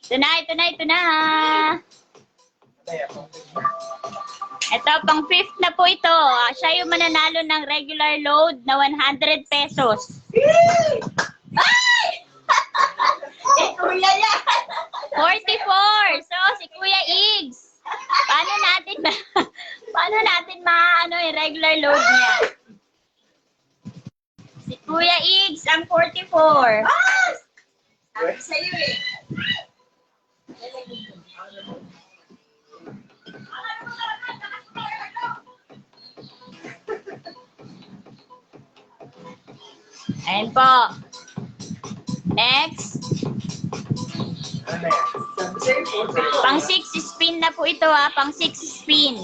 Ito na, ito na, ito na. Ito, pang fifth na po ito. Siya yung mananalo ng regular load na 100 pesos. Ay! Eh, kuya yan. 44. So, si Kuya Igs. Paano natin maano yung regular load niya? Si Kuya Igs ang 44. Ah! Sabi sa'yo eh. Ayan po. Next. Pang 6 spin na po ito ha. Pang 6 spin.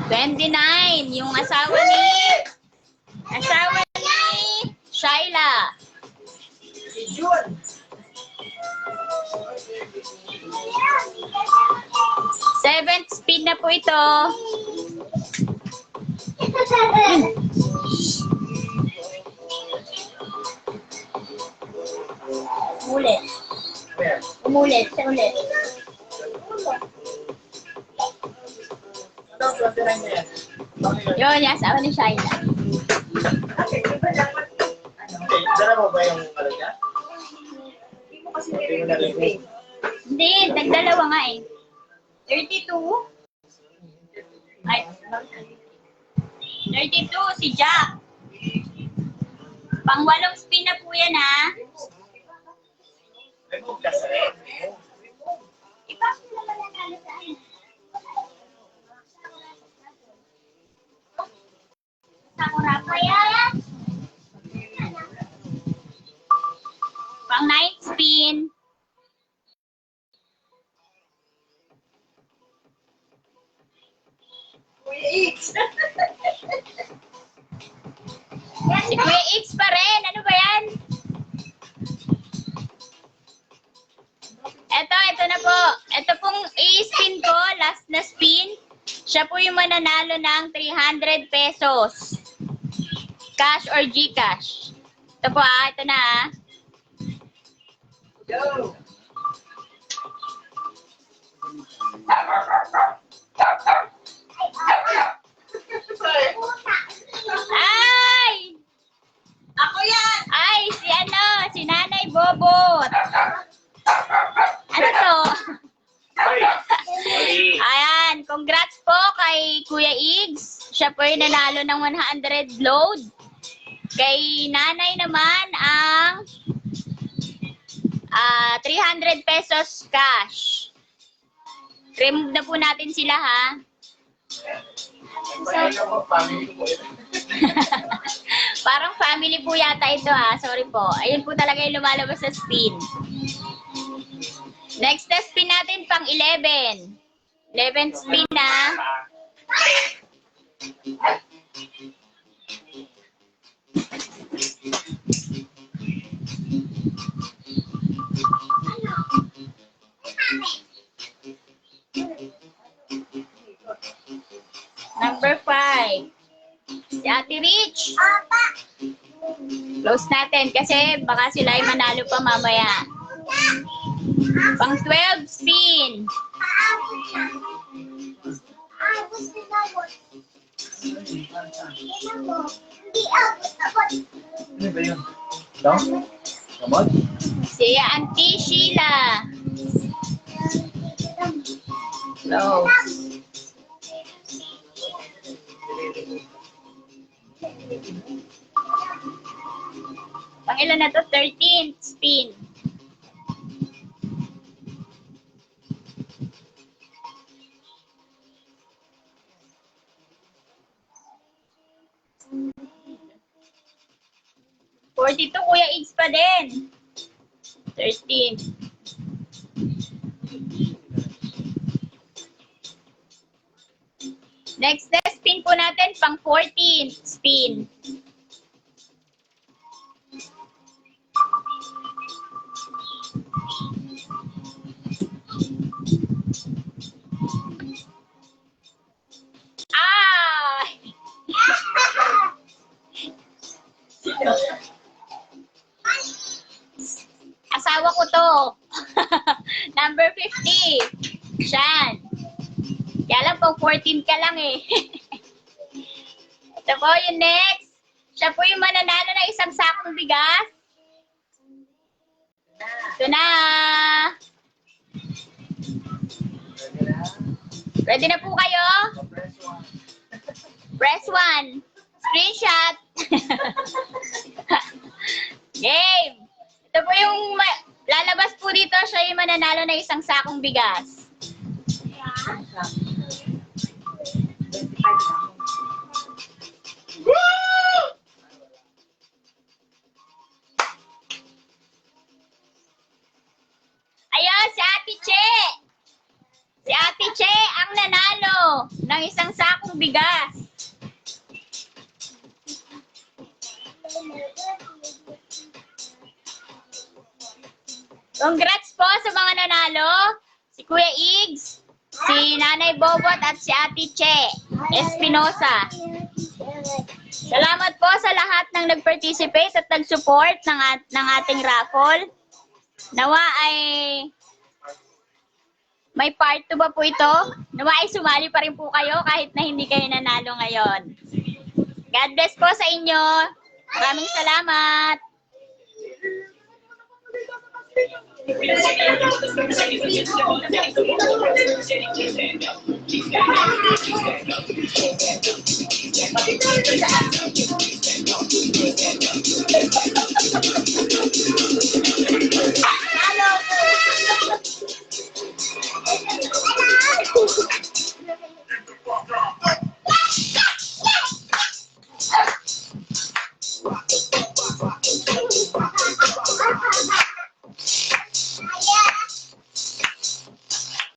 29. Yung asawa ni Shaila. Seventh spin na po ito. Umulit. Siya ulit. Yun, yung asawa ni Shaila. Dala mo ba yung ano niya? Hindi, nagdalawa nga eh. 32. Ay. 32, si Jack. Pang 8 spin na po yan ha. Ipasok naman ang ano sa akin. Sakura pa yan. Pang 9 spin. Kuya X. Si Kuya X pa rin. Ano ba yan? Ito na po. Ito pong i-spin ko. Last na spin. Siya po yung mananalo ng 300 pesos. Cash or Gcash. Ito po ito na Go. Ay! Ako yan. Ay, si Nanay Bobot. Ano to? Ayan, congrats po kay Kuya Igs. Siya po yung nanalo ng 100 load. Kay Nanay naman ang 300 pesos cash. Remove na po natin sila ha. Parang family po yata ito ha. Sorry po. Ayun po talaga yung lumalabas sa spin. Next na spin natin pang 11. 11 spin na. Number 5. Si Ate Rich. Close natin kasi baka sila ay manalo pa mamaya. Pang 12 spin. Ano ba yun? Ito? Kamot? Si Auntie Sheila. Close. Pang ilan na to? 13th spin. Forty-two, Kuya Igs pa din. 13. Next na spin po natin, pang 14 spin. Ay! 150. Siyan. Kaya lang po, 14 ka lang eh. Ito po yung next. Siya po yung mananalo ng isang sakong bigas. Ito na. Ready na po kayo? Press 1. Screenshot. Game. Ito po yung lalabas po dito. Siya yung mananalo ng isang sakong bigas. Ayun, si Ate Che. Si Ate Che ang nanalo ng isang sakong bigas. Congrats po sa mga nanalo. Si Kuya Igs, si Nanay Bobot at si Ate Che Espinosa. Salamat po sa lahat ng nag-participate at nag-support ng ating raffle. Nawa ay may part 2 ba po ito? Nawa ay sumali pa rin po kayo kahit na hindi kayo nanalo ngayon. God bless po sa inyo. Maraming salamat. Hello.